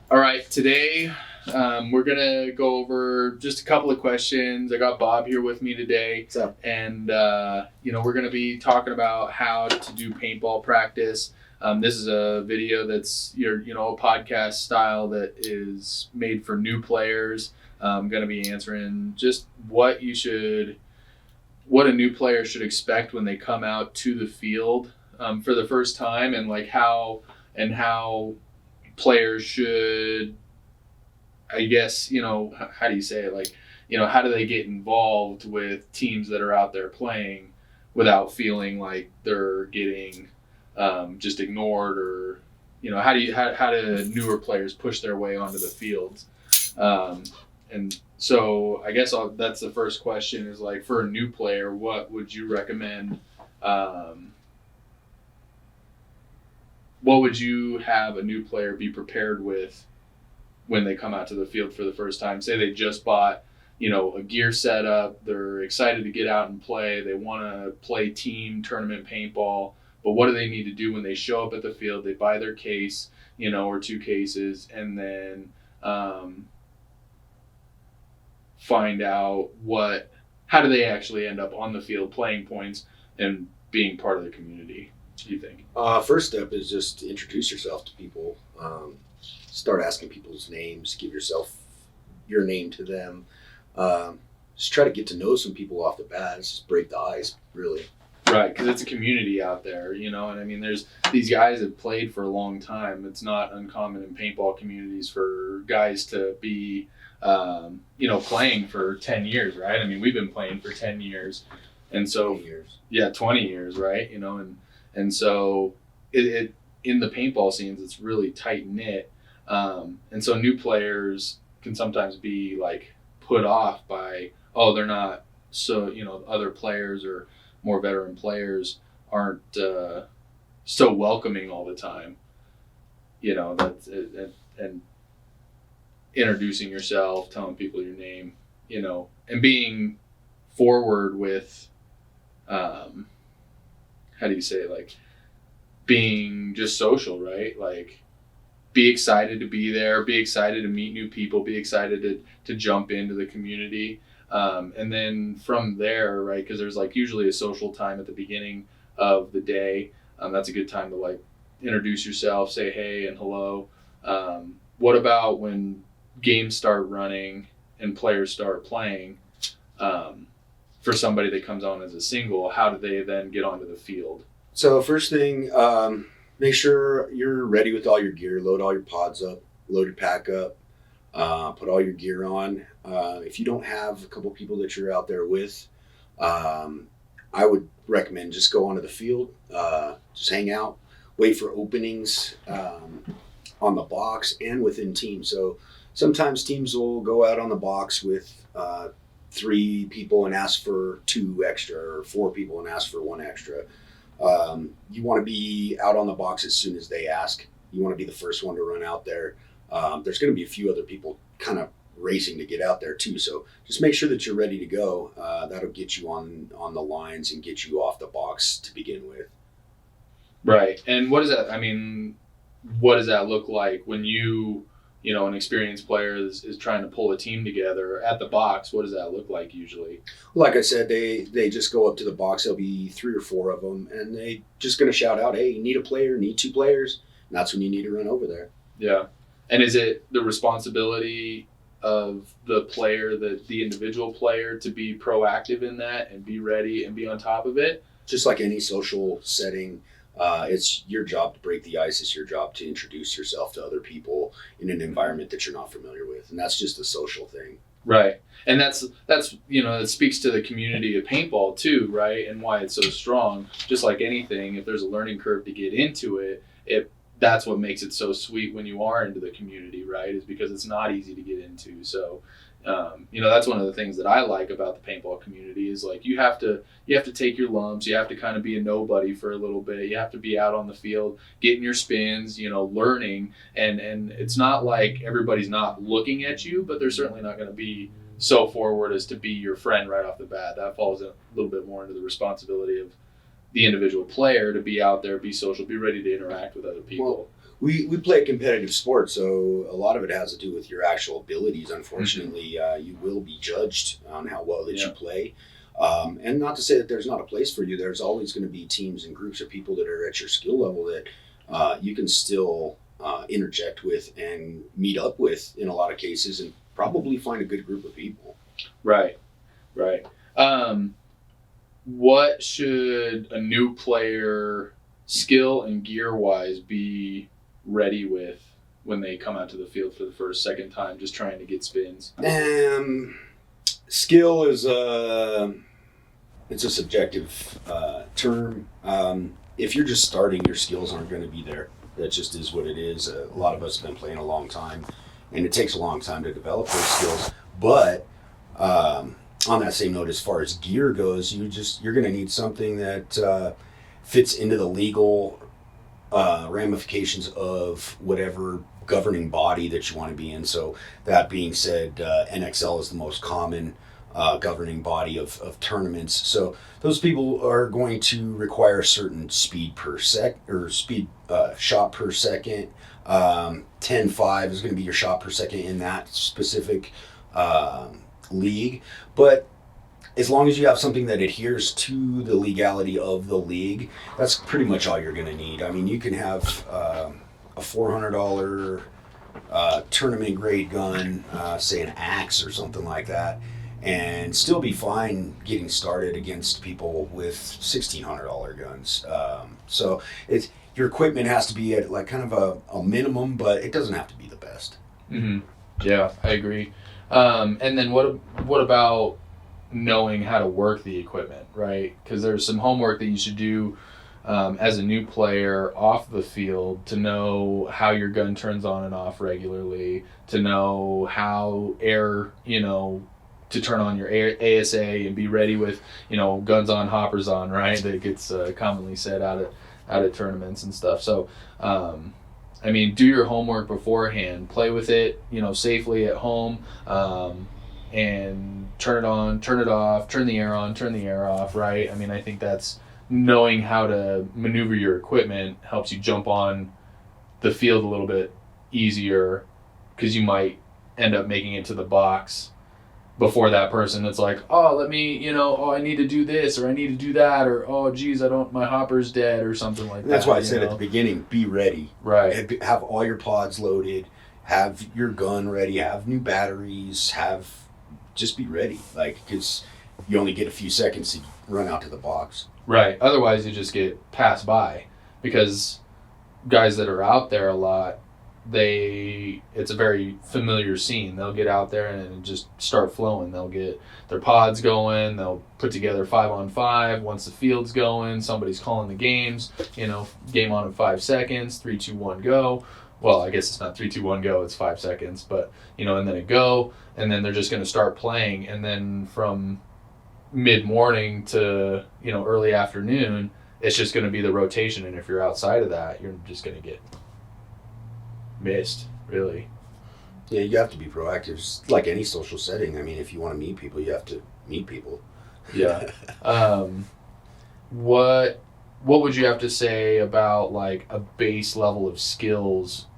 All right, today we're gonna go over just a couple of questions. I got Bob here with me today, What's up? and we're gonna be talking about how to do paintball practice. This is a video that's a podcast style that is made for new players. I'm gonna be answering just what a new player should expect when they come out to the field for the first time, and like how players should, I guess, how do you say it? Like, how do they get involved with teams that are out there playing without feeling like they're getting just ignored, or, how do newer players push their way onto the field? And so I guess that's the first question is like, for a new player, what would you recommend? What would you have a new player be prepared with when they come out to the field for the first time? Say they just bought, a gear setup, they're excited to get out and play, they want to play team tournament paintball, but what do they need to do when they show up at the field? They buy their case, or two cases, and then find out how do they actually end up on the field playing points and being part of the community, do you think? First step is just to introduce yourself to people. Start asking people's names. Give your name to them. Just try to get to know some people off the bat. Just break the ice, really. Right, because it's a community out there, and I mean, there's these guys that played for a long time. It's not uncommon in paintball communities for guys to be, playing for 10 years, right? I mean, we've been playing for 10 years. And so, 20 years. Yeah, 20 years, right? And so it in the paintball scenes, it's really tight knit. And so new players can sometimes be like put off by, oh, they're not, so, other players or more veteran players aren't so welcoming all the time. That's and introducing yourself, telling people your name, and being forward with, how do you say it? Like being just social, right? Like be excited to be there, be excited to meet new people, be excited to jump into the community. And then from there, right, because there's like usually a social time at the beginning of the day. That's a good time to like introduce yourself, say hey and hello. What about when games start running and players start playing? For somebody that comes on as a single, how do they then get onto the field? So first thing, make sure you're ready with all your gear. Load all your pods up, load your pack up, put all your gear on. If you don't have a couple people that you're out there with, I would recommend just go onto the field, just hang out, wait for openings on the box and within teams. So sometimes teams will go out on the box with 3 people and ask for 2 extra, or 4 people and ask for 1 extra. You want to be out on the box as soon as they ask. You want to be the first one to run out there. There's going to be a few other people kind of racing to get out there too. So just make sure that you're ready to go. That'll get you on the lines and get you off the box to begin with. Right. And what does that look like when an experienced player is trying to pull a team together at the box? What does that look like usually? Like I said, they just go up to the box. There'll be 3 or 4 of them, and they just going to shout out, hey, you need a player, need 2 players. And that's when you need to run over there. Yeah. And is it the responsibility of the player, the individual player, to be proactive in that and be ready and be on top of it? Just like any social setting, it's your job to break the ice. It's your job to introduce yourself to other people in an environment that you're not familiar with. And that's just a social thing. Right. And that's it speaks to the community of paintball too, right? And why it's so strong. Just like anything, if there's a learning curve to get into it, that's what makes it so sweet when you are into the community, right? Is because it's not easy to get into. So, that's one of the things that I like about the paintball community is like you have to take your lumps. You have to kind of be a nobody for a little bit. You have to be out on the field, getting your spins, learning. And it's not like everybody's not looking at you, but they're certainly not going to be so forward as to be your friend right off the bat. That falls a little bit more into the responsibility of the individual player to be out there, be social, be ready to interact with other people. We play a competitive sport, so a lot of it has to do with your actual abilities. Unfortunately, you will be judged on how well that you play. And not to say that there's not a place for you. There's always going to be teams and groups of people that are at your skill level that you can still interject with and meet up with in a lot of cases, and probably find a good group of people. Right. What should a new player, skill and gear wise, be ready with when they come out to the field for the second time, just trying to get spins? Skill is it's a subjective term. If you're just starting, your skills aren't going to be there. That just is what it is. A lot of us have been playing a long time, and it takes a long time to develop those skills. But on that same note, as far as gear goes, you're going to need something that fits into the legal ramifications of whatever governing body that you want to be in. So that being said, NXL is the most common governing body of tournaments. So those people are going to require a certain speed per shot per second. 10.5 is going to be your shot per second in that specific league. But as long as you have something that adheres to the legality of the league, that's pretty much all you're going to need. I mean, you can have a $400 tournament grade gun, say an axe or something like that, and still be fine getting started against people with $1,600 guns. So your equipment has to be at like kind of a minimum, but it doesn't have to be the best. Mm-hmm. Yeah, I agree. And then what about knowing how to work the equipment, right? Because there's some homework that you should do as a new player off the field to know how your gun turns on and off regularly, to know how to turn on your ASA and be ready with, guns on, hoppers on, right? That gets commonly said out at tournaments and stuff. So, do your homework beforehand, play with it, safely at home, and turn it on, turn it off, turn the air on, turn the air off, right? I think that's knowing how to maneuver your equipment helps you jump on the field a little bit easier, because you might end up making it to the box before that person that's like, oh, let me, I need to do this, or I need to do that, or, oh, geez, my hopper's dead, or something like that. That's why I said at the beginning, be ready. Right. Have all your pods loaded, have your gun ready, have new batteries, just be ready, because you only get a few seconds to run out to the box. Right. Otherwise, you just get passed by, because guys that are out there a lot, it's a very familiar scene. They'll get out there and just start flowing. They'll get their pods going. They'll put together 5-on-5. Once the field's going, somebody's calling the games. Game on in 5 seconds. 3, 2, 1, go. Well, I guess it's not 3, 2, 1, go. It's 5 seconds. But and then a go, and then they're just going to start playing. And then from mid-morning to early afternoon, it's just going to be the rotation. And if you're outside of that, you're just going to get missed, really. Yeah, you have to be proactive. It's like any social setting. If you want to meet people, you have to meet people. Yeah. What would you have to say about like a base level of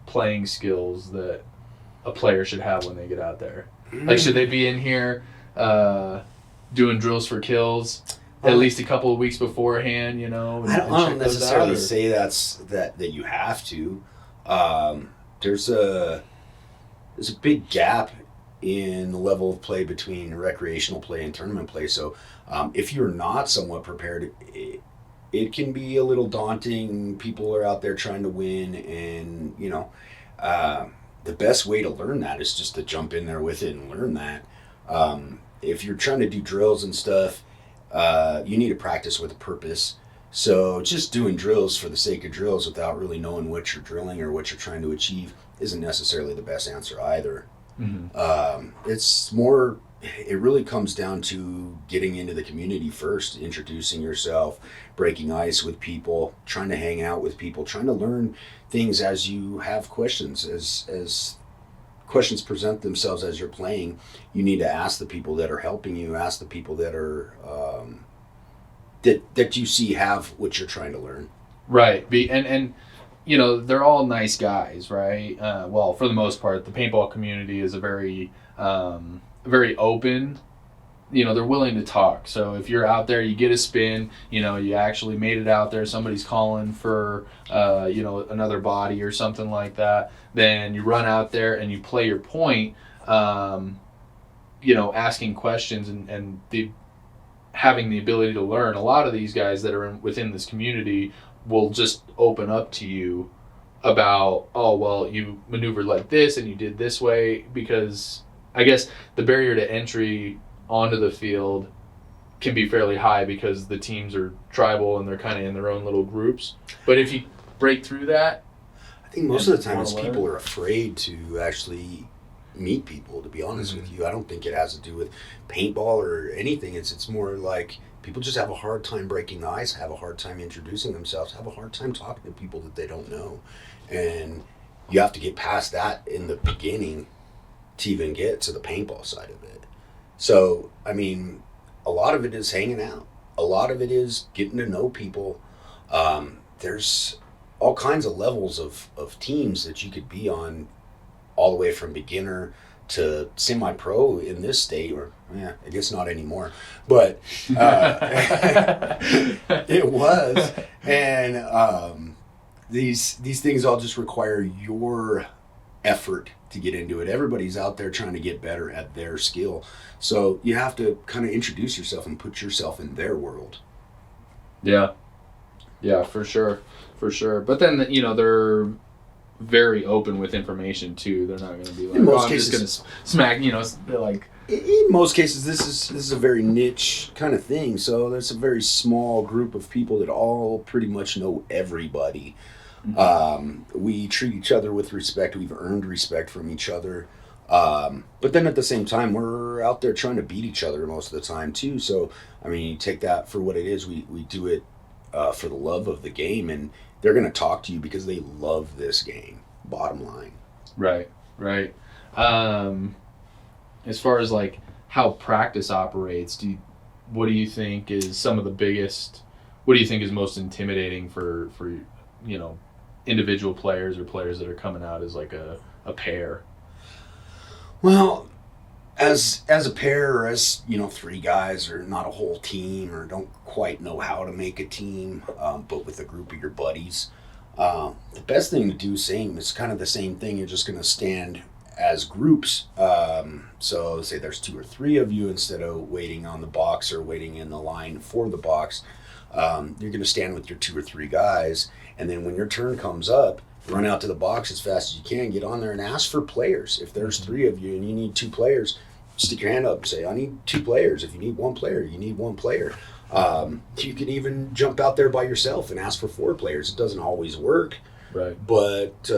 playing skills that a player should have when they get out there? Like, should they be in here doing drills for kills at least a couple of weeks beforehand? I don't necessarily say that you have to. There's a big gap in the level of play between recreational play and tournament play. So if you're not somewhat prepared, it can be a little daunting. People are out there trying to win, and the best way to learn that is just to jump in there with it and learn that. If you're trying to do drills and stuff, you need to practice with a purpose. So just doing drills for the sake of drills without really knowing what you're drilling or what you're trying to achieve isn't necessarily the best answer either. Mm-hmm. It really comes down to getting into the community first, introducing yourself, breaking ice with people, trying to hang out with people, trying to learn things as you have questions. As questions present themselves as you're playing, you need to ask the people that are helping you, ask the people that are that you see have what you're trying to learn. Right. And they're all nice guys, right? Well, for the most part, the paintball community is a very open. They're willing to talk. So if you're out there, you get a spin, you actually made it out there, somebody's calling for, another body or something like that, then you run out there and you play your point, asking questions and having the ability to learn. A lot of these guys that are within this community will just open up to you about, oh, well, you maneuvered like this and you did this way, because I guess the barrier to entry onto the field can be fairly high because the teams are tribal and they're kind of in their own little groups. But if you break through that, I think most of the time people are afraid to actually meet people, to be honest with you. I don't think it has to do with paintball or anything. It's more like people just have a hard time breaking the ice, have a hard time introducing themselves, have a hard time talking to people that they don't know. And you have to get past that in the beginning to even get to the paintball side of it. So, I mean, a lot of it is hanging out. A lot of it is getting to know people. There's all kinds of levels of teams that you could be on, all the way from beginner to semi-pro in this state, or I guess not anymore, but it was. And these things all just require your effort to get into it. Everybody's out there trying to get better at their skill. So you have to kind of introduce yourself and put yourself in their world. Yeah. Yeah, for sure. But then, they're very open with information too. They're not going to be like, I'm just going to smack, they're like... In most cases, this is a very niche kind of thing. So there's a very small group of people that all pretty much know everybody. Mm-hmm. We treat each other with respect. We've earned respect from each other. But then at the same time, we're out there trying to beat each other most of the time too. So, I mean, you take that for what it is. We do it for the love of the game, and they're going to talk to you because they love this game, bottom line. Right. As far as like how practice operates, what do you think is some of the biggest, what do you think is most intimidating for individual players or players that are coming out as like a pair? Well, as a pair, or as three guys, or not a whole team, or don't quite know how to make a team, but with a group of your buddies, the best thing to do is kind of the same thing. You're just going to stand as groups. So say there's 2 or 3 of you, instead of waiting on the box or waiting in the line for the box, you're going to stand with your 2 or 3 guys, and then when your turn comes up, run out to the box as fast as you can, get on there and ask for players. If there's 3 of you and you need 2 players, stick your hand up and say, I need 2 players. If you need 1 player, you need 1 player. You can even jump out there by yourself and ask for 4 players. It doesn't always work, right? But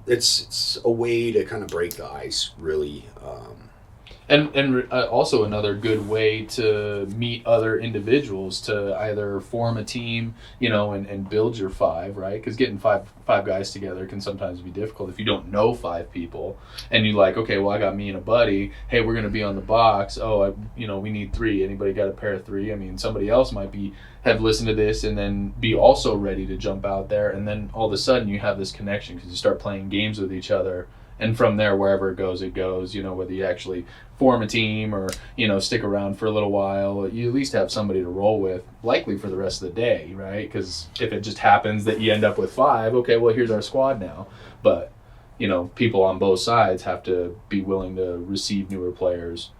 it's a way to kind of break the ice, really. And also another good way to meet other individuals, to either form a team, and build your 5, right? Because getting five guys together can sometimes be difficult if you don't know 5 people, and you like, okay, well, I got me and a buddy. Hey, we're going to be on the box. Oh, we need 3. Anybody got a pair of 3? I mean, somebody else might have listened to this and then be also ready to jump out there, and then all of a sudden you have this connection because you start playing games with each other. And from there, wherever it goes, whether you actually form a team or, stick around for a little while, you at least have somebody to roll with, likely for the rest of the day, right? Because if it just happens that you end up with 5, okay, well, here's our squad now. But, people on both sides have to be willing to receive newer players,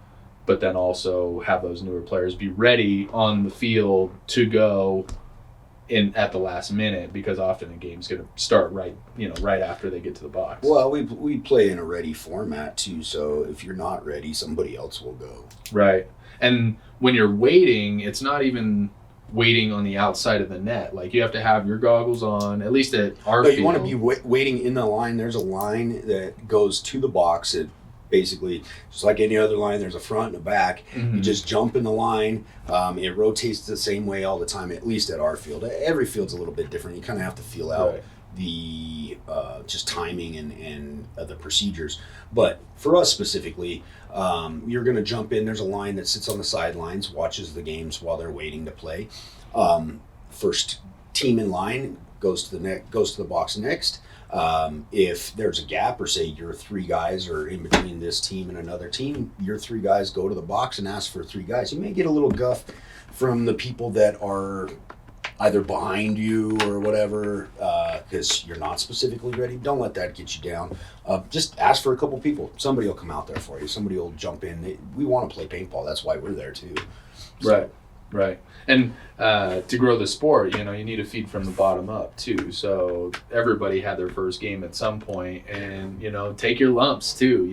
but then also have those newer players be ready on the field to go at the last minute, because often a game's going to start right after they get to the box. Well, we play in a ready format too, so if you're not ready, somebody else will go. Right. And when you're waiting, it's not even waiting on the outside of the net. Like, you have to have your goggles on, at least at our field. You want to be waiting in the line. There's a line that goes to the box. It basically, just like any other line, there's a front and a back. Mm-hmm. You just jump in the line. It rotates the same way all the time, at least at our field. Every field's a little bit different. You kind of have to feel out the just timing and the procedures. But for us specifically, you're going to jump in. There's a line that sits on the sidelines, watches the games while they're waiting to play. First team in line goes to the box next. If there's a gap, or say your 3 guys are in between this team and another team, your 3 guys go to the box and ask for 3 guys. You may get a little guff from the people that are either behind you or whatever, because you're not specifically ready. Don't let that get you down. Just ask for a couple people. Somebody will come out there for you. Somebody will jump in. We want to play paintball. That's why we're there too. So. Right. And to grow the sport, you need to feed from the bottom up too. So everybody had their first game at some point, and take your lumps too.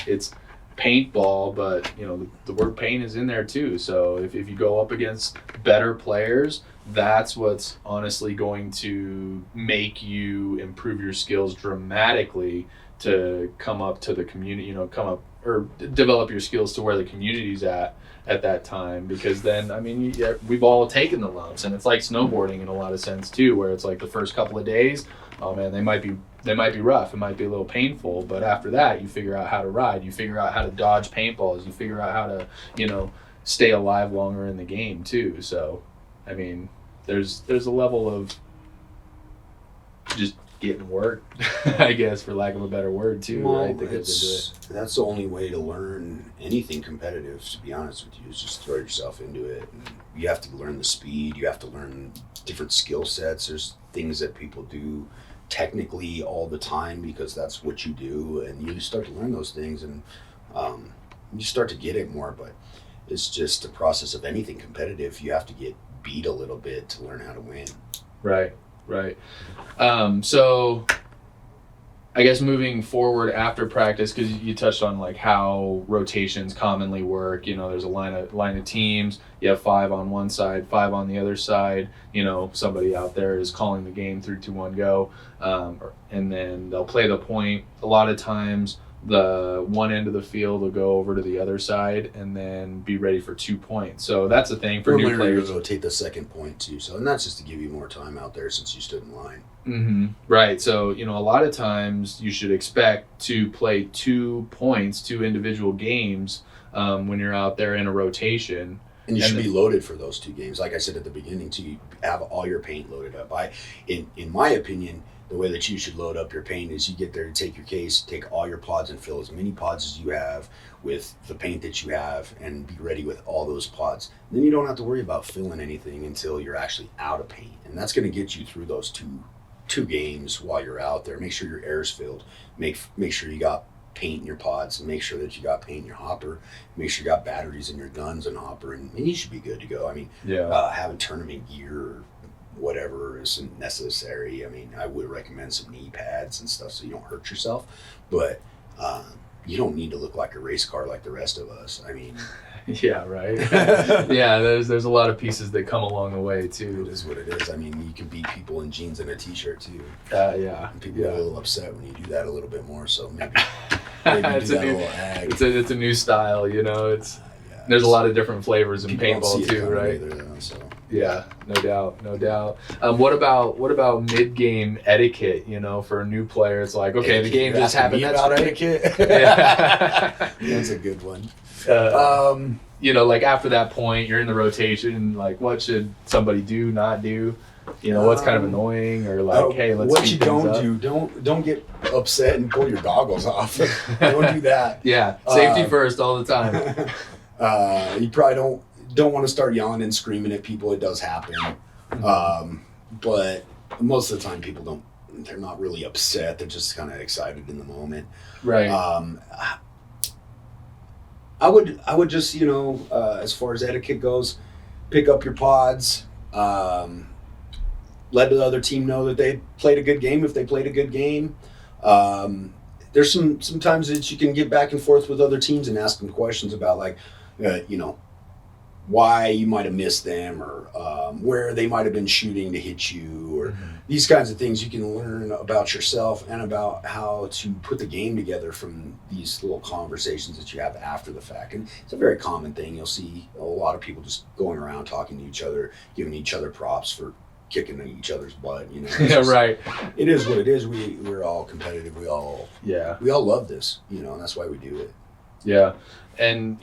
It's paintball, but the word paint is in there too. So if you go up against better players, that's what's honestly going to make you improve your skills dramatically to come up to the community, or develop your skills to where the community's at that time. Because then, we've all taken the lumps, and it's like snowboarding in a lot of sense too, where it's like the first couple of days, oh man, they might be rough, it might be a little painful, but after that you figure out how to ride, you figure out how to dodge paintballs, you figure out how to stay alive longer in the game too. So there's a level of just getting worked, I guess, for lack of a better word too, right? That goes into it. That's the only way to learn anything competitive, to be honest with you, is just throw yourself into it. And you have to learn the speed, you have to learn different skill sets. There's things that people do technically all the time because that's what you do, and you start to learn those things, and you start to get it more. But it's just a process of anything competitive. You have to get beat a little bit to learn how to win. Right. So I guess moving forward after practice, because you touched on like how rotations commonly work. There's a line of teams. You have 5 on one side, 5 on the other side. Somebody out there is calling the game 3, 2, 1, go, and then they'll play the point. A lot of times, the one end of the field will go over to the other side and then be ready for 2 points. So that's the thing for new players. Rotate the second point too. So, and that's just to give you more time out there since you stood in line. Mm-hmm. Right. So, a lot of times you should expect to play 2 points, 2 individual games when you're out there in a rotation. And you should be loaded for those 2 games. Like I said at the beginning, to have all your paint loaded up. In my opinion, the way that you should load up your paint is you get there to take your case, take all your pods and fill as many pods as you have with the paint that you have, and be ready with all those pods. And then you don't have to worry about filling anything until you're actually out of paint. And that's going to get you through those two games while you're out there. Make sure your air's filled. Make sure you got paint in your pods, and make sure that you got paint in your hopper. Make sure you got batteries in your guns and hopper, and you should be good to go. Having tournament gear or whatever isn't necessary. I would recommend some knee pads and stuff so you don't hurt yourself, but you don't need to look like a race car like the rest of us. Yeah, right. Yeah, there's a lot of pieces that come along the way too. It is what it is. You can beat people in jeans and a t-shirt too. Yeah. And people get a little upset when you do that a little bit more. So maybe it's do that a little ag. It's a new style. There's a lot of different flavors in paintball too, right? Either, so. Yeah, no doubt. What about mid-game etiquette? For a new player, it's like, okay, the game just happened. That's about etiquette. Yeah. That's a good one. Like after that point, you're in the rotation. Like, what should somebody do, not do? What's kind of annoying, or like, hey, let's. What you don't do, don't get upset and pull your goggles off. Don't do that. Yeah, safety first all the time. You probably don't want to start yelling and screaming at people. It does happen. But most of the time people they're not really upset. They're just kind of excited in the moment. Right. I would just, as far as etiquette goes, pick up your pods, let the other team know that they played a good game if they played a good game. There's sometimes that you can get back and forth with other teams and ask them questions about why you might have missed them, or where they might have been shooting to hit you, or these kinds of things. You can learn about yourself and about how to put the game together from these little conversations that you have after the fact. And it's a very common thing. You'll see a lot of people just going around talking to each other, giving each other props for kicking each other's butt. Yeah, right. It is what it is. We're all competitive. We all love this, and that's why we do it. Yeah. And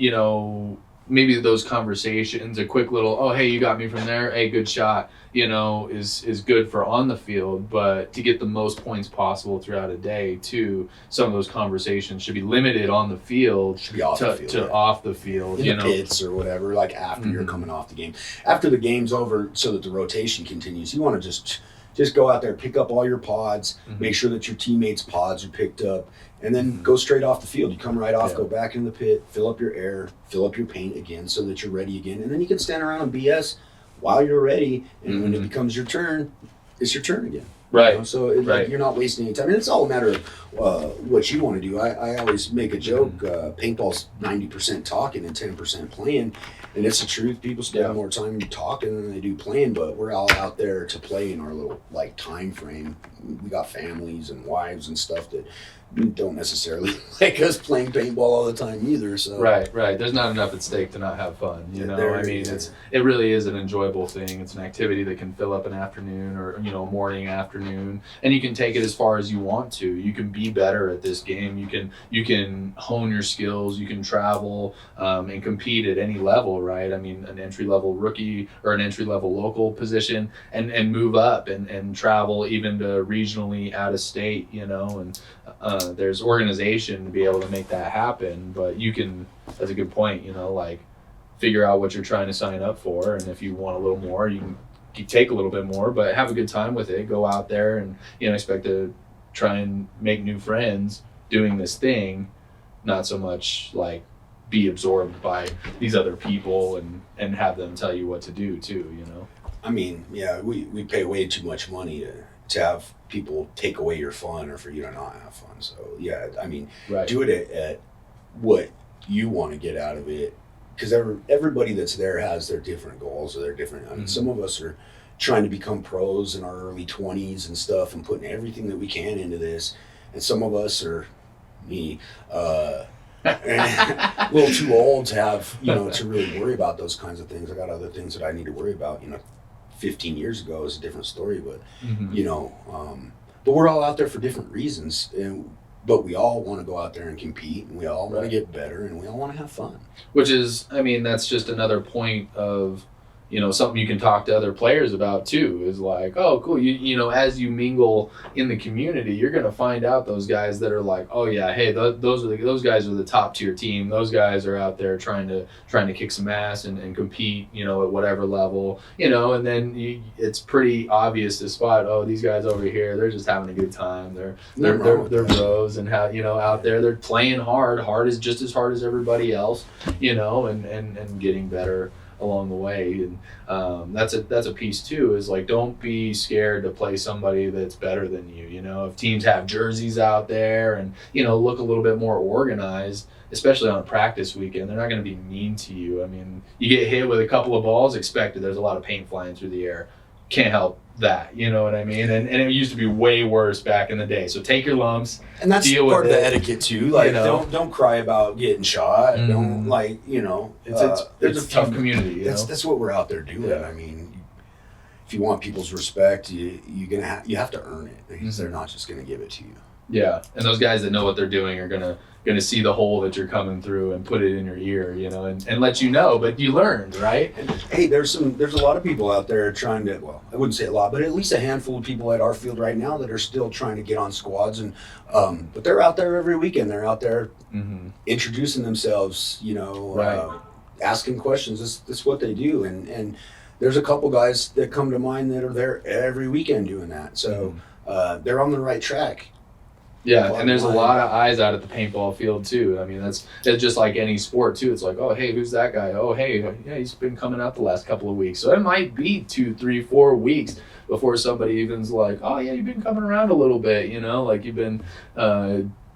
maybe those conversations, a quick little, oh, hey, you got me from there, hey, good shot, is good for on the field. But to get the most points possible throughout a day too, some of those conversations should be limited on the field, should be off the field, to off the field, in the pits or whatever, like after you're coming off the game, after the game's over, so that the rotation continues. You want to just go out there, pick up all your pods, make sure that your teammates' pods are picked up, and then go straight off the field. You come right off, go back in the pit, fill up your air, fill up your paint again so that you're ready again. And then you can stand around and BS while you're ready. And when it becomes your turn, it's your turn again. Right. So like, you're not wasting any time. And it's all a matter of what you want to do. I always make a joke, paintball's 90% talking and 10% playing. And it's the truth. People spend more time talking than they do playing, but we're all out there to play in our little like time frame. We got families and wives and stuff that don't necessarily like us playing paintball all the time either. So right. There's not enough at stake to not have fun. It really is an enjoyable thing. It's an activity that can fill up an afternoon or morning, afternoon, and you can take it as far as you want to. You can be better at this game. You can hone your skills. You can travel and compete at any level. Right. I mean, an entry level rookie or an entry level local position, and move up and travel even to regionally out of state. And there's organization to be able to make that happen, but you can, that's a good point, figure out what you're trying to sign up for, and if you want a little more, you can take a little bit more, but have a good time with it. Go out there and expect to try and make new friends doing this thing, not so much like be absorbed by these other people and have them tell you what to do too. I mean, we pay way too much money to have people take away your fun or for you to not have fun. So do it at what you want to get out of it, because everybody that's there has their different goals or their different. I mean, some of us are trying to become pros in our early 20s and stuff and putting everything that we can into this, and some of us are me. A little too old to have to really worry about those kinds of things. I got other things that I need to worry about. 15 years ago is a different story, but but we're all out there for different reasons, but we all want to go out there and compete, and we all want to get better, and we all want to have fun. Which is, that's just another point of something you can talk to other players about too, is like, oh, cool. As you mingle in the community, you're going to find out those guys that are like, oh yeah, hey, those guys are the top tier team. Those guys are out there trying to kick some ass and compete, at whatever level, and then it's pretty obvious to spot, oh, these guys over here, they're just having a good time. They're bros, and out there, they're playing hard is just as hard as everybody else, and getting better along the way. And that's a piece too, is like, don't be scared to play somebody that's better than you. If teams have jerseys out there and look a little bit more organized, especially on a practice weekend, they're not going to be mean to you. I mean, you get hit with a couple of balls, expected. There's a lot of paint flying through the air. Can't help that, you know what I mean? And it used to be way worse back in the day. So take your lumps, and that's deal part with of the etiquette too. Like, don't cry about getting shot. Don't it's a tough community. That's what we're out there doing. Yeah. I mean, if you want people's respect, you have to earn it, because they're not just gonna give it to you. Yeah, and those guys that know what they're doing are gonna see the hole that you're coming through and put it in your ear, and let you know. But you learned, right? And, hey, there's a lot of people out there trying to. Well, I wouldn't say a lot, but at least a handful of people at our field right now that are still trying to get on squads, and but they're out there every weekend. They're out there introducing themselves, asking questions. That's what they do, and there's a couple guys that come to mind that are there every weekend doing that. So they're on the right track. Yeah, and there's a lot of eyes out at the paintball field too. I mean, that's just like any sport too. It's like, oh, hey, who's that guy? Oh, hey, yeah, he's been coming out the last couple of weeks. So it might be 2, 3, 4 weeks before somebody even's like, oh yeah, you've been coming around a little bit, like you've been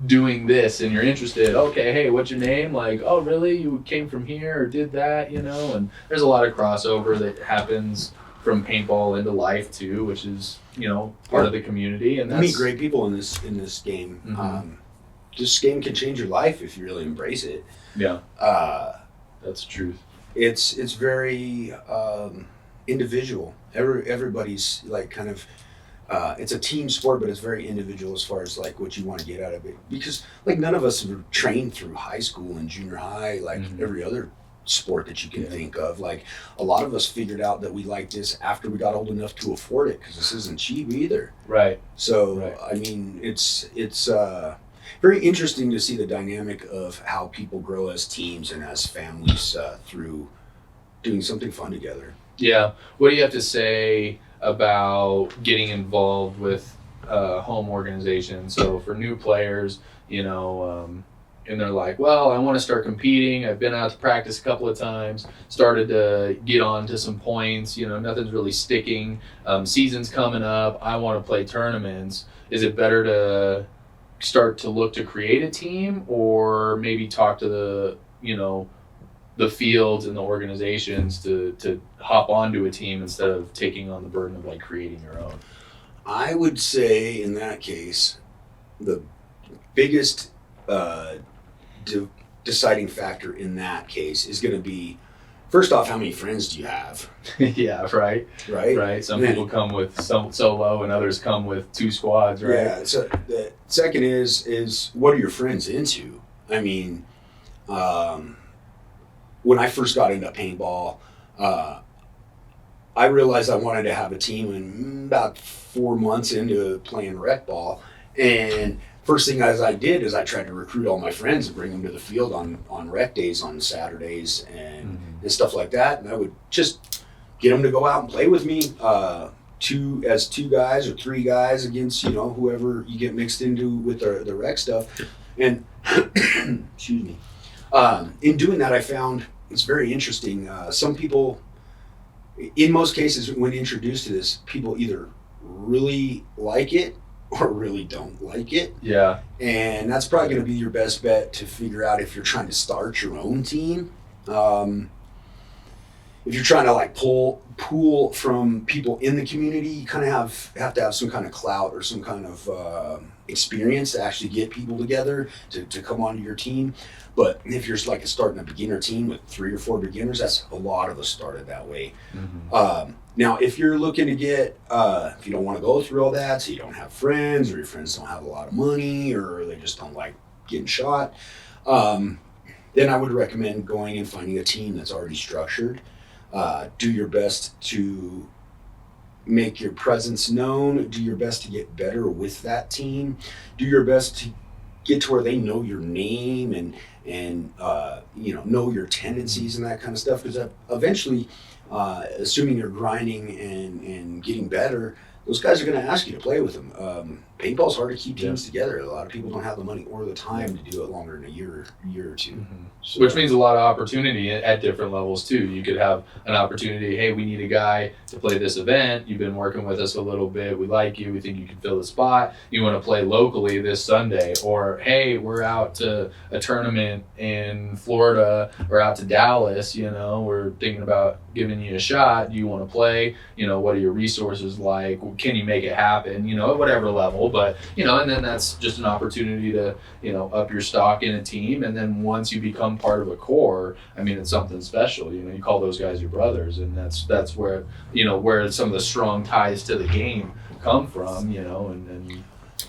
doing this and you're interested. Okay, hey, what's your name? Like, oh, really? You came from here or did that? And there's a lot of crossover that happens from paintball into life too, which is part of the community. And you meet great people in this game. This game can change your life if you really embrace it. Yeah, that's the truth. It's very individual. Everybody's like kind of it's a team sport, but it's very individual as far as like what you want to get out of it, because like none of us were trained through high school and junior high like every other sport that you can think of. Like, a lot of us figured out that we liked this after we got old enough to afford it, because this isn't cheap either. Right. So, Right. I mean, it's very interesting to see the dynamic of how people grow as teams and as families through doing something fun together. Yeah. What do you have to say about getting involved with home organizations? So for new players, and they're like, well, I want to start competing. I've been out to practice a couple of times, started to get on to some points. Nothing's really sticking. Season's coming up. I want to play tournaments. Is it better to start to look to create a team, or maybe talk to the fields and the organizations to hop onto a team instead of taking on the burden of like creating your own? I would say in that case, the biggest deciding factor in that case is going to be, first off, how many friends do you have? Yeah, right. Right. Some people come with some solo, and others come with 2 squads, right? Yeah. So the second is what are your friends into? I mean, when I first got into paintball, I realized I wanted to have a team, and about 4 months into playing rec ball, and first thing as I did is I tried to recruit all my friends and bring them to the field on rec days on Saturdays and stuff like that. And I would just get them to go out and play with me, 2 guys or 3 guys against, whoever you get mixed into with the rec stuff. And excuse me. In doing that, I found it's very interesting. Some people, in most cases, when introduced to this, people either really like it or really don't like it. Yeah. And that's probably going to be your best bet to figure out if you're trying to start your own team. If you're trying to like pool from people in the community, you kind of have to have some kind of clout or some kind of experience to actually get people together to come onto your team. But if you're like starting a beginner team with 3 or 4 beginners, that's a lot of us started that way. Now, if you're looking to get, if you don't want to go through all that, so you don't have friends, or your friends don't have a lot of money, or they just don't like getting shot, then I would recommend going and finding a team that's already structured. Do your best to make your presence known. Do your best to get better with that team. Do your best to get to where they know your name and know your tendencies and that kind of stuff. Because eventually, assuming you're grinding and getting better, those guys are going to ask you to play with them. Paintball's hard to keep teams together. A lot of people don't have the money or the time to do it longer than a year or 2. So, which means a lot of opportunity at different levels too. You could have an opportunity, hey, we need a guy to play this event. You've been working with us a little bit. We like you. We think you can fill the spot. You want to play locally this Sunday. Or, hey, we're out to a tournament in Florida or out to Dallas. We're thinking about giving you a shot. Do you want to play? What are your resources like? Can you make it happen? At whatever level. But, and then that's just an opportunity to, up your stock in a team. And then once you become part of a core, I mean, it's something special. You call those guys your brothers, and that's where where some of the strong ties to the game come from. And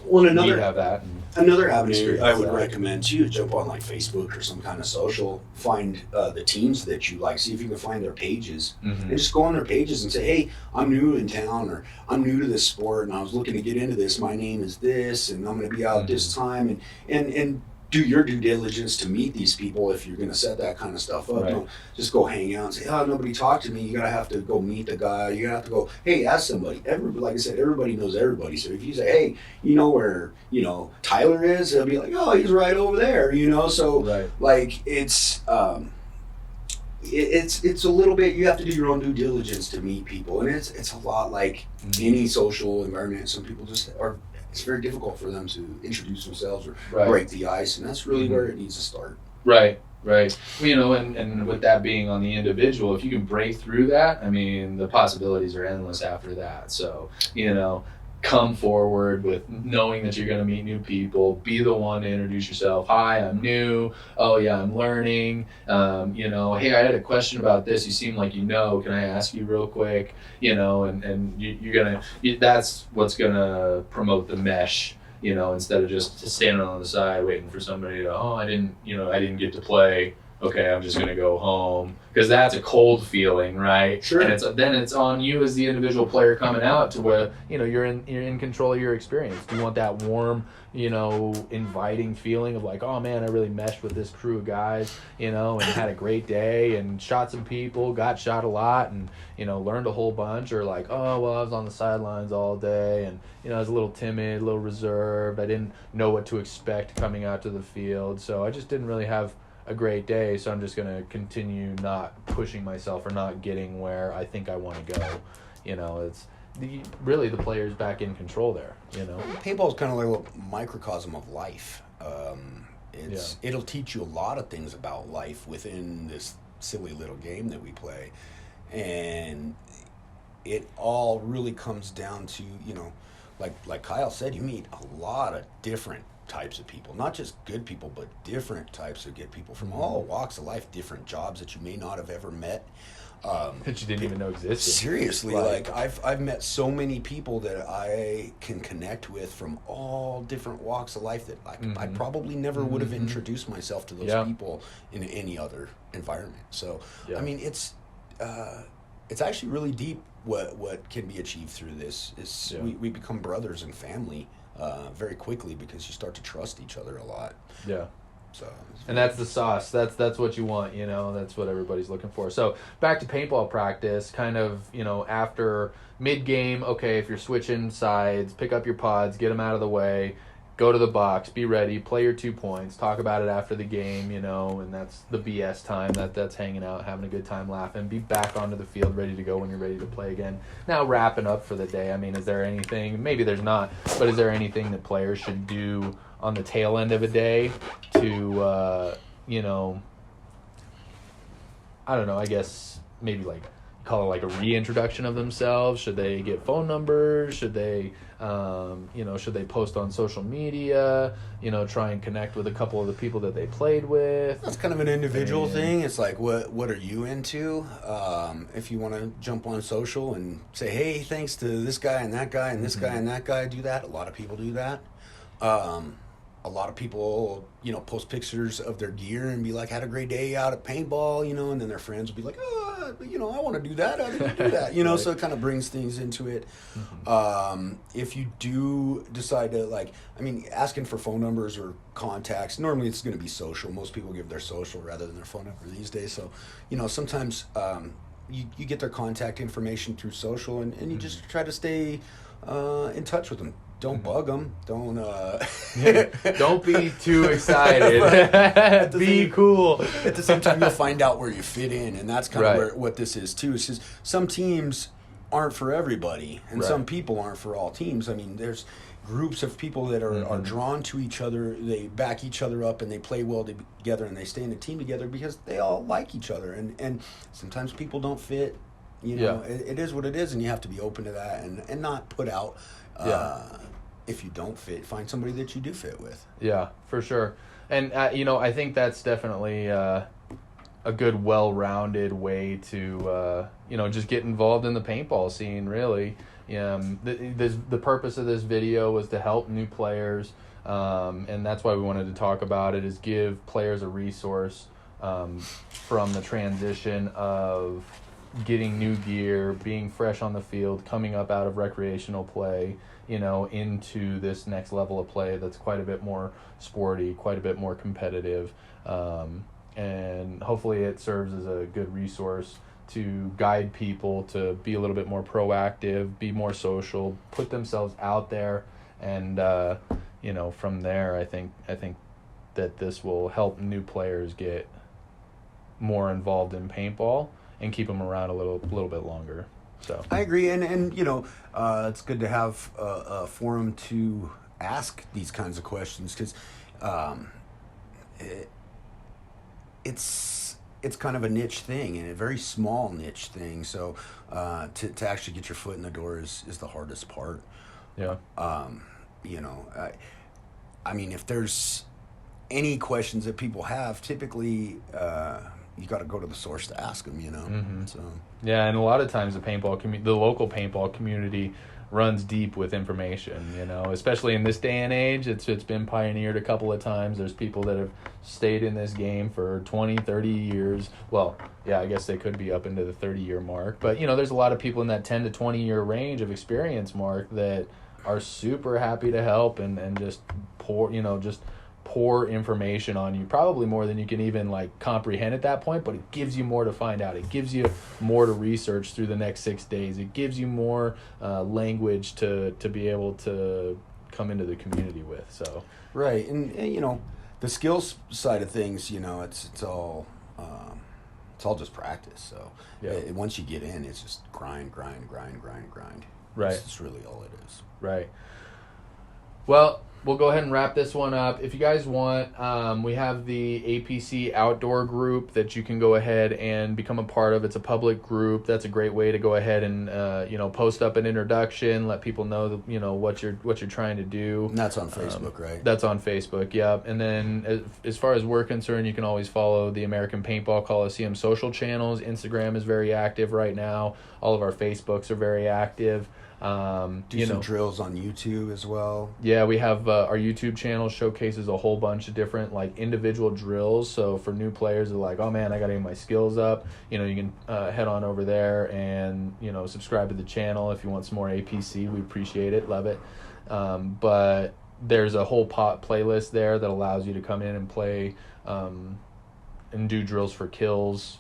well, you have that. Another avenue I would recommend too is jump on like Facebook or some kind of social, find the teams that you like, see if you can find their pages, and just go on their pages and say, hey, I'm new in town, or I'm new to this sport and I was looking to get into this. My name is this, and I'm going to be out this time, and do your due diligence to meet these people if you're going to set that kind of stuff up. Right. Don't just go hang out and say, oh, nobody talked to me. You have to go meet the guy. You have to go, hey, ask somebody. Like I said, everybody knows everybody. So if you say, hey, you know where, Tyler is, they'll be like, oh, he's right over there, So right. Like it's a little bit, you have to do your own due diligence to meet people. And it's a lot like any social environment. Some people just are, it's very difficult for them to introduce themselves or break the ice, and that's really where it needs to start. Right. And with that being on the individual, if you can break through that, I mean, the possibilities are endless after that. So, come forward with knowing that you're going to meet new people. Be the one to introduce yourself. Hi, I'm new. Oh yeah, I'm learning. Hey, I had a question about this. You seem like can I ask you real quick? And that's what's gonna promote the mesh. Instead of just standing on the side waiting for somebody to, I didn't get to play. okay, I'm just going to go home, because that's a cold feeling, right? Sure. And it's on you as the individual player coming out to where, you're in control of your experience. Do you want that warm, inviting feeling of like, oh man, I really meshed with this crew of guys, and had a great day and shot some people, got shot a lot, and learned a whole bunch? Or like, oh well, I was on the sidelines all day, and I was a little timid, a little reserved, I didn't know what to expect coming out to the field, so I just didn't really have a great day, so I'm just going to continue not pushing myself or not getting where I think I want to go. It's really the player's back in control there. Paintball is kind of like a microcosm of life. It'll teach you a lot of things about life within this silly little game that we play, and it all really comes down to, like Kyle said, you meet a lot of different types of people, not just good people, but different types of good people from all walks of life, different jobs that you may not have ever met, that you didn't even know existed. Seriously, like I've met so many people that I can connect with from all different walks of life that I probably never would have introduced myself to those people in any other environment. So I mean, it's actually really deep what can be achieved through this. We become brothers and family very quickly, because you start to trust each other a lot. Yeah. So, and that's the sauce. That's what you want, that's what everybody's looking for. So back to paintball practice, kind of, after mid-game, okay, if you're switching sides, pick up your pods, get them out of the way, go to the box, be ready, play your 2 points, talk about it after the game, and that's the BS time, that's hanging out, having a good time, laughing, be back onto the field, ready to go when you're ready to play again. Now wrapping up for the day, I mean, is there anything, maybe there's not, but is there anything that players should do on the tail end of a day to, I don't know, I guess maybe like call it like a reintroduction of themselves? Should they get phone numbers? Should they, should they post on social media? Try and connect with a couple of the people that they played with. That's kind of an individual thing. It's like, what are you into? If you want to jump on social and say, hey, thanks to this guy and that guy and this guy and that guy, do that. A lot of people do that. A lot of people, post pictures of their gear and be like, had a great day out at paintball, and then their friends will be like, oh, I want to do that. How did you do that? Right. So it kind of brings things into it. If you do decide to, asking for phone numbers or contacts, normally it's going to be social. Most people give their social rather than their phone number these days. So, sometimes you get their contact information through social, and you just try to stay in touch with them. Don't bug them. Don't don't be too excited. Be cool. At the same time, you'll find out where you fit in, and that's kind of what this is too. It's just some teams aren't for everybody, and some people aren't for all teams. I mean, there's groups of people that are drawn to each other. They back each other up, and they play well together, and they stay in a team together because they all like each other. And sometimes people don't fit. It is what it is, and you have to be open to that and not put out. If you don't fit, find somebody that you do fit with. Yeah, for sure. And, I think that's definitely a good, well-rounded way to, just get involved in the paintball scene, really. The purpose of this video was to help new players, and that's why we wanted to talk about it, is give players a resource from the transition of getting new gear, being fresh on the field, coming up out of recreational play, into this next level of play that's quite a bit more sporty, quite a bit more competitive. And hopefully it serves as a good resource to guide people to be a little bit more proactive, be more social, put themselves out there. And, from there, I think that this will help new players get more involved in paintball and keep them around a little bit longer. So I agree, and it's good to have a forum to ask these kinds of questions, because it's kind of a niche thing, and a very small niche thing. So to actually get your foot in the door is the hardest part. Yeah. I mean, if there's any questions that people have, typically you got to go to the source to ask them, you know. Mm-hmm. So yeah, and a lot of times the local paintball community runs deep with information, you know, especially in this day and age. It's been pioneered a couple of times. There's people that have stayed in this game for 20, 30 years. Well, yeah, I guess they could be up into the 30-year mark. But, you know, there's a lot of people in that 10 to 20-year range of experience mark that are super happy to help and just pour information on you, probably more than you can even like comprehend at that point, but it gives you more to find out. It gives you more to research through the next 6 days. It gives you more language to be able to come into the community with. So right, and you know, the skills side of things, you know, it's all just practice. So once you get in, it's just grind. Right, That's really all it is. Right. Well, we'll go ahead and wrap this one up. If you guys want, we have the APC outdoor group that you can go ahead and become a part of. It's a public group. That's a great way to go ahead and post up an introduction, let people know what you're trying to do. And that's on Facebook, right? That's on Facebook, yeah. And then as far as we're concerned, you can always follow the American Paintball Coliseum social channels. Instagram is very active right now. All of our Facebooks are very active. Do some drills on YouTube as well. Yeah, we have our YouTube channel showcases a whole bunch of different like individual drills. So for new players, they're like, oh man, I got to get my skills up. You can head on over there and subscribe to the channel if you want some more APC. We appreciate it, love it. But there's a whole playlist there that allows you to come in and play and do drills for kills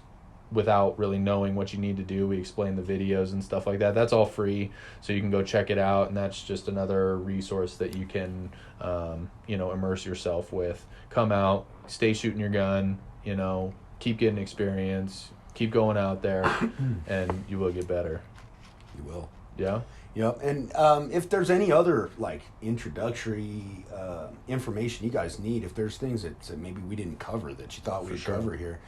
without really knowing what you need to do. We explain the videos and stuff like that. That's all free, so you can go check it out, and that's just another resource that you can immerse yourself with. Come out, stay shooting your gun, keep getting experience, keep going out there, and you will get better. You will. Yeah. Yep. And if there's any other like introductory information you guys need, if there's things that maybe we didn't cover that you thought we'd cover here,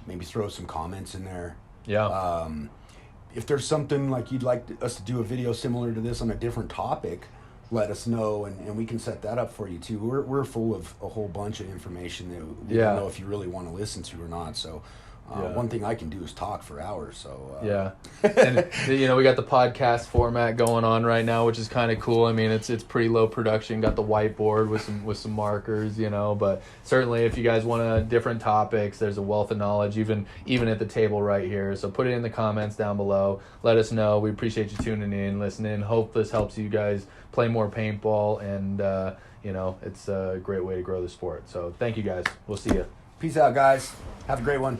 maybe throw some comments in there. Yeah. If there's something like you'd like us to do a video similar to this on a different topic, let us know, and we can set that up for you too. We're full of a whole bunch of information that we don't know if you really want to listen to or not. So one thing I can do is talk for hours. So yeah, and we got the podcast format going on right now, which is kind of cool. I mean, it's pretty low production. Got the whiteboard with some markers, but certainly if you guys want different topics, there's a wealth of knowledge even at the table right here. So put it in the comments down below. Let us know. We appreciate you tuning in, listening. Hope this helps you guys play more paintball, and it's a great way to grow the sport. So thank you guys. We'll see you. Peace out, guys. Have a great one.